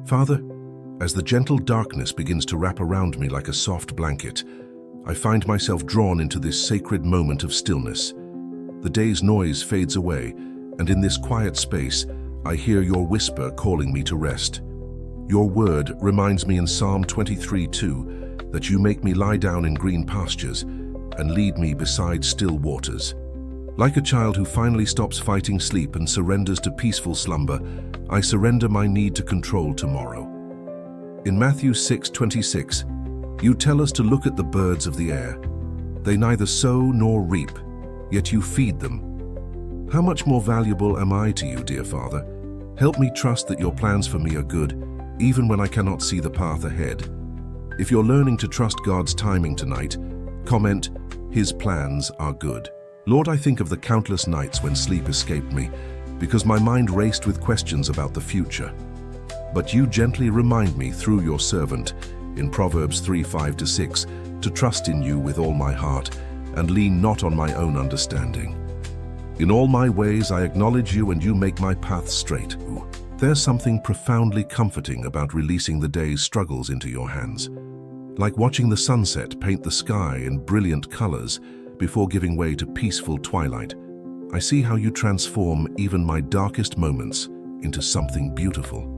Father, as the gentle darkness begins to wrap around me like a soft blanket, I find myself drawn into this sacred moment of stillness. The day's noise fades away, and in this quiet space, I hear your whisper calling me to rest. Your word reminds me in Psalm 23:2 that you make me lie down in green pastures and lead me beside still waters. Like a child who finally stops fighting sleep and surrenders to peaceful slumber, I surrender my need to control tomorrow. In Matthew 6:26, you tell us to look at the birds of the air. They neither sow nor reap, yet you feed them. How much more valuable am I to you, dear Father? Help me trust that your plans for me are good, even when I cannot see the path ahead. If you're learning to trust God's timing tonight, comment, His plans are good. Lord, I think of the countless nights when sleep escaped me because my mind raced with questions about the future. But you gently remind me through your servant in Proverbs 3:5-6 to trust in you with all my heart and lean not on my own understanding. In all my ways I acknowledge you and you make my path straight. There's something profoundly comforting about releasing the day's struggles into your hands. Like watching the sunset paint the sky in brilliant colors before giving way to peaceful twilight, I see how you transform even my darkest moments into something beautiful.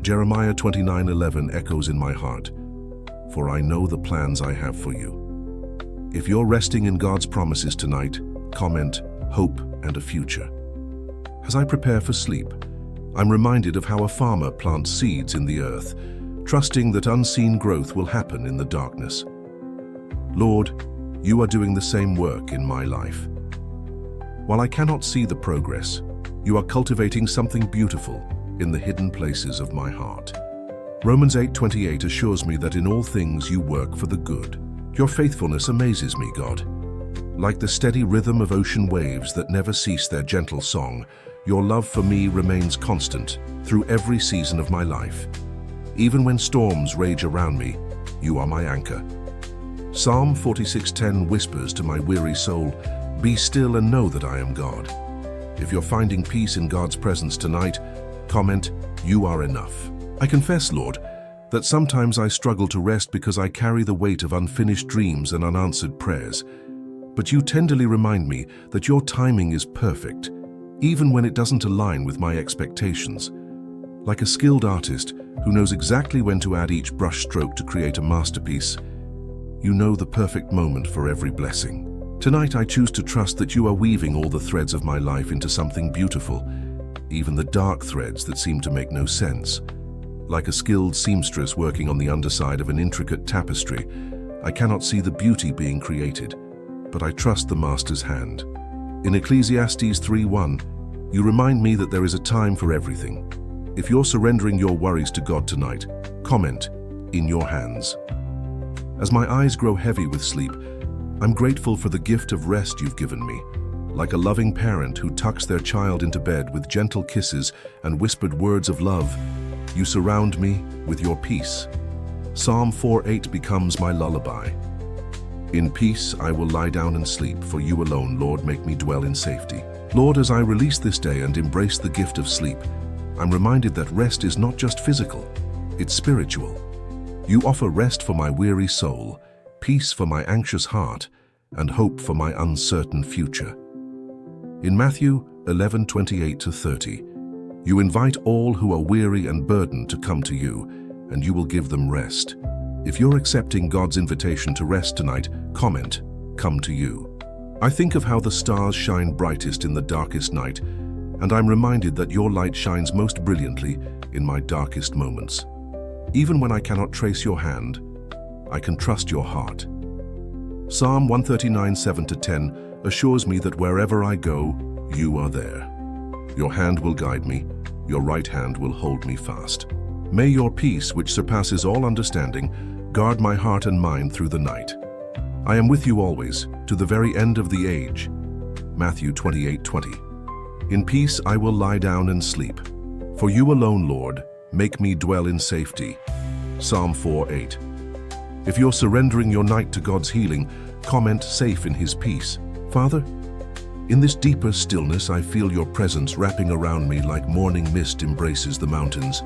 Jeremiah 29:11 echoes in my heart, for I know the plans I have for you. If you're resting in God's promises tonight, comment, hope and a future. As I prepare for sleep, I'm reminded of how a farmer plants seeds in the earth, trusting that unseen growth will happen in the darkness. Lord, you are doing the same work in my life. While I cannot see the progress, you are cultivating something beautiful in the hidden places of my heart. Romans 8:28 assures me that in all things you work for the good. Your faithfulness amazes me, God. Like the steady rhythm of ocean waves that never cease their gentle song, your love for me remains constant through every season of my life. Even when storms rage around me, you are my anchor. Psalm 46:10 whispers to my weary soul, "Be still and know that I am God." If you're finding peace in God's presence tonight, comment, "You are enough." I confess, Lord, that sometimes I struggle to rest because I carry the weight of unfinished dreams and unanswered prayers. But you tenderly remind me that your timing is perfect, even when it doesn't align with my expectations. Like a skilled artist who knows exactly when to add each brush stroke to create a masterpiece, you know the perfect moment for every blessing. Tonight I choose to trust that you are weaving all the threads of my life into something beautiful, even the dark threads that seem to make no sense. Like a skilled seamstress working on the underside of an intricate tapestry, I cannot see the beauty being created, but I trust the Master's hand. In Ecclesiastes 3:1, you remind me that there is a time for everything. If you're surrendering your worries to God tonight, comment, "In your hands." As my eyes grow heavy with sleep, I'm grateful for the gift of rest you've given me. Like a loving parent who tucks their child into bed with gentle kisses and whispered words of love, you surround me with your peace. Psalm 4:8 becomes my lullaby. In peace I will lie down and sleep, for you alone, Lord, make me dwell in safety. Lord, as I release this day and embrace the gift of sleep, I'm reminded that rest is not just physical, it's spiritual. You offer rest for my weary soul, peace for my anxious heart, and hope for my uncertain future. In Matthew 11:28-30, you invite all who are weary and burdened to come to you, and you will give them rest. If you're accepting God's invitation to rest tonight, comment, "Come to you." I think of how the stars shine brightest in the darkest night, and I'm reminded that your light shines most brilliantly in my darkest moments. Even when I cannot trace your hand, I can trust your heart. Psalm 139:7-10 assures me that wherever I go, you are there. Your hand will guide me, your right hand will hold me fast. May your peace, which surpasses all understanding, guard my heart and mind through the night. I am with you always, to the very end of the age. Matthew 28:20. In peace I will lie down and sleep. For you alone, Lord, make me dwell in safety. Psalm 4:8. If you're surrendering your night to God's healing, comment, "Safe in His peace." Father, in this deeper stillness I feel your presence wrapping around me like morning mist embraces the mountains.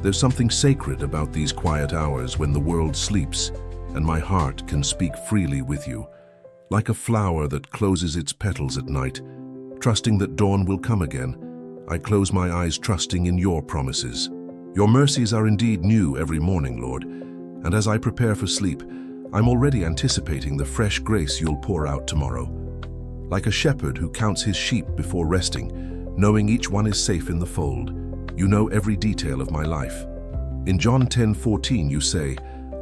There's something sacred about these quiet hours when the world sleeps and my heart can speak freely with you, like a flower that closes its petals at night, trusting that dawn will come again. I close my eyes trusting in your promises. Your mercies are indeed new every morning, Lord, and as I prepare for sleep, I'm already anticipating the fresh grace you'll pour out tomorrow. Like a shepherd who counts his sheep before resting, knowing each one is safe in the fold, you know every detail of my life. In John 10:14 you say,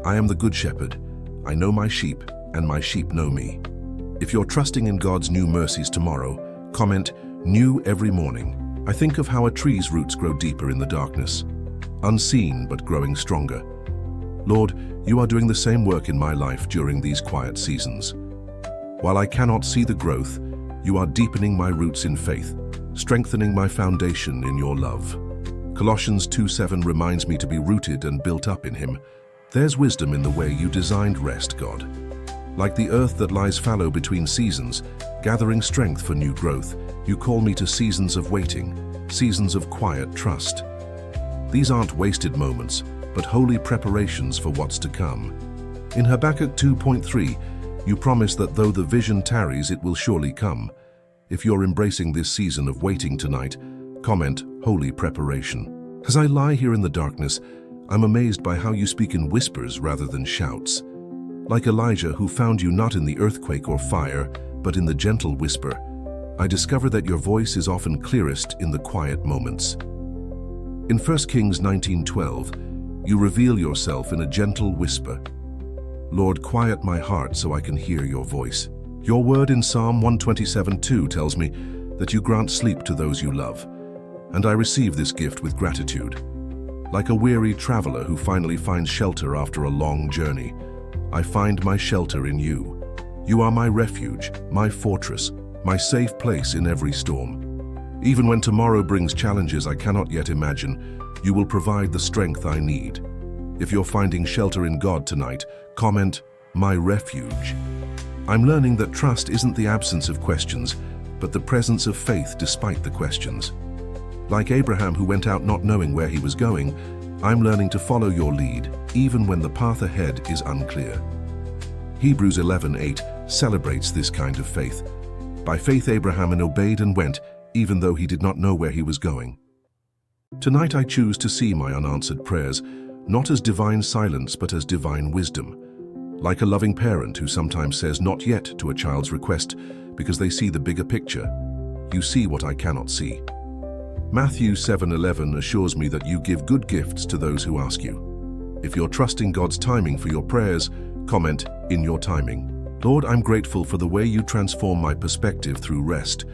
I am the good shepherd. I know my sheep, and my sheep know me. If you're trusting in God's new mercies tomorrow, comment, new every morning. I think of how a tree's roots grow deeper in the darkness, unseen but growing stronger. Lord, you are doing the same work in my life during these quiet seasons. While I cannot see the growth, you are deepening my roots in faith, strengthening my foundation in your love. Colossians 2:7 reminds me to be rooted and built up in him. There's wisdom in the way you designed rest, God. Like the earth that lies fallow between seasons, gathering strength for new growth, you call me to seasons of waiting, seasons of quiet trust. These aren't wasted moments, but holy preparations for what's to come. In Habakkuk 2:3, you promise that though the vision tarries, it will surely come. If you're embracing this season of waiting tonight, comment, holy preparation. As I lie here in the darkness, I'm amazed by how you speak in whispers rather than shouts. Like Elijah, who found you not in the earthquake or fire, but in the gentle whisper, I discover that your voice is often clearest in the quiet moments. In 1 Kings 19:12, you reveal yourself in a gentle whisper. Lord, quiet my heart so I can hear your voice. Your word in Psalm 127:2 tells me that you grant sleep to those you love, and I receive this gift with gratitude. Like a weary traveler who finally finds shelter after a long journey, I find my shelter in you. You are my refuge, my fortress, my safe place in every storm. Even when tomorrow brings challenges I cannot yet imagine, you will provide the strength I need. If you're finding shelter in God tonight, comment, my refuge. I'm learning that trust isn't the absence of questions, but the presence of faith despite the questions. Like Abraham, who went out not knowing where he was going, I'm learning to follow your lead, even when the path ahead is unclear. Hebrews 11:8 celebrates this kind of faith. By faith Abraham obeyed and went, even though he did not know where he was going. Tonight I choose to see my unanswered prayers, not as divine silence, but as divine wisdom. Like a loving parent who sometimes says not yet to a child's request because they see the bigger picture. You see what I cannot see. Matthew 7:11 assures me that you give good gifts to those who ask you. If you're trusting God's timing for your prayers, comment, in your timing. Lord, I'm grateful for the way you transform my perspective through rest.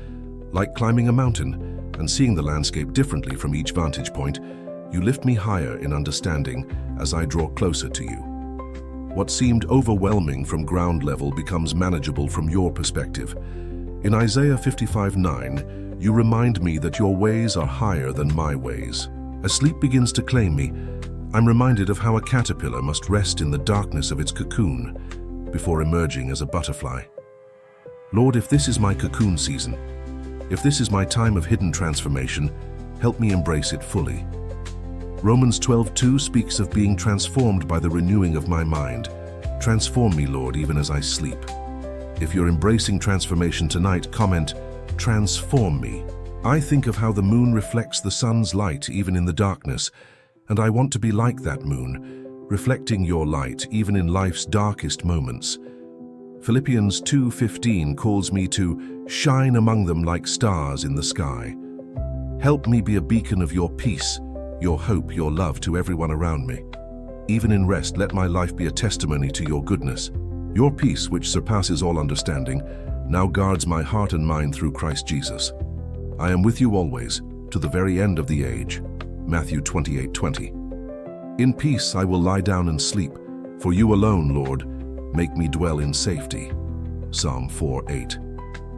Like climbing a mountain and seeing the landscape differently from each vantage point, you lift me higher in understanding as I draw closer to you. What seemed overwhelming from ground level becomes manageable from your perspective. In Isaiah 55:9, you remind me that your ways are higher than my ways. As sleep begins to claim me, I'm reminded of how a caterpillar must rest in the darkness of its cocoon before emerging as a butterfly. Lord, if this is my cocoon season, if this is my time of hidden transformation, help me embrace it fully. Romans 12:2 speaks of being transformed by the renewing of my mind. Transform me, Lord, even as I sleep. If you're embracing transformation tonight, comment, transform me. I think of how the moon reflects the sun's light even in the darkness, and I want to be like that moon, reflecting your light even in life's darkest moments. Philippians 2:15 calls me to shine among them like stars in the sky. Help me be a beacon of your peace, your hope, your love to everyone around me. Even in rest, let my life be a testimony to your goodness. Your peace, which surpasses all understanding, now guards my heart and mind through Christ Jesus. I am with you always, to the very end of the age. Matthew 28:20. In peace I will lie down and sleep, for you alone, Lord, make me dwell in safety. Psalm 4:8.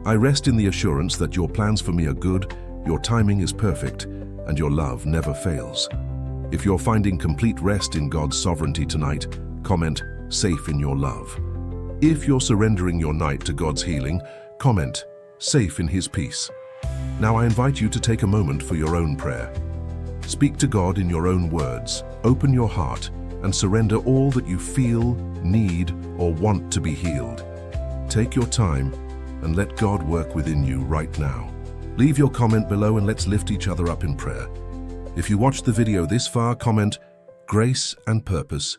I rest in the assurance that your plans for me are good, your timing is perfect, and your love never fails. If you're finding complete rest in God's sovereignty tonight, comment, safe in your love. If you're surrendering your night to God's healing, comment, safe in His peace. Now I invite you to take a moment for your own prayer. Speak to God in your own words. Open your heart and surrender all that you feel, need, or want to be healed. Take your time and let God work within you right now. Leave your comment below and let's lift each other up in prayer. If you watched the video this far, comment "Grace and Purpose"